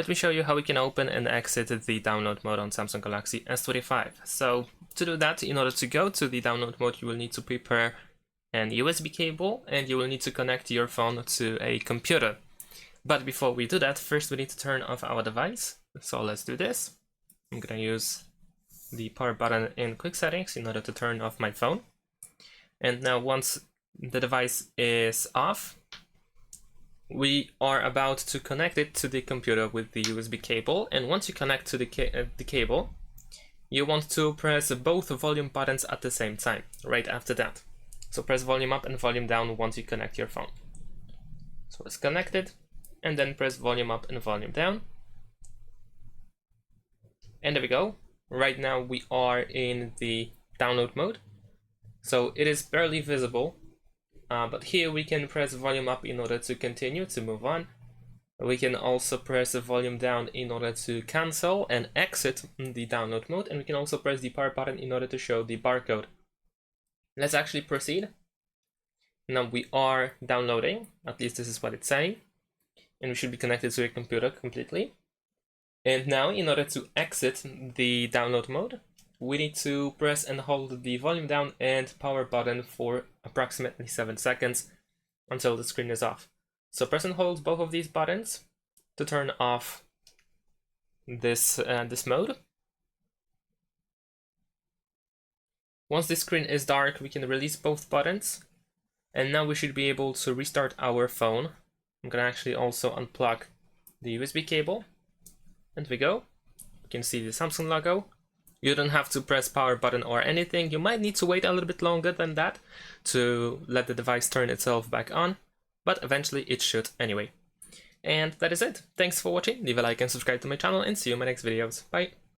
let me show you how we can open and exit the download mode on Samsung Galaxy S25. So to do that, in order to go to the download mode, you will need to prepare an USB cable and you will need to connect your phone to a computer. But before we do that, first we need to turn off our device. So let's do this. I'm gonna use the power button in quick settings in order to turn off my phone. And now once the device is off, we are about to connect it to the computer with the USB cable. And once you connect to the cable, you want to press both volume buttons at the same time, right after that. So press volume up and volume down once you connect your phone. So it's connected, and then press volume up and volume down. And there we go. Right now we are in the download mode. So it is barely visible. But here we can press volume up in order to continue to move on. We can also press the volume down in order to cancel and exit the download mode. And we can also press the power button in order to show the barcode. Let's actually proceed. Now we are downloading, at least this is what it's saying. And we should be connected to a computer completely. And now in order to exit the download mode, we need to press and hold the volume down and power button for approximately 7 seconds until the screen is off. So press and hold both of these buttons to turn off this mode. Once the screen is dark, we can release both buttons. And now we should be able to restart our phone. I'm gonna actually also unplug the USB cable. And we go. You can see the Samsung logo. You don't have to press power button or anything. You might need to wait a little bit longer than that to let the device turn itself back on, but eventually it should anyway. And that is it. Thanks for watching. Leave a like and subscribe to my channel and see you in my next videos. Bye.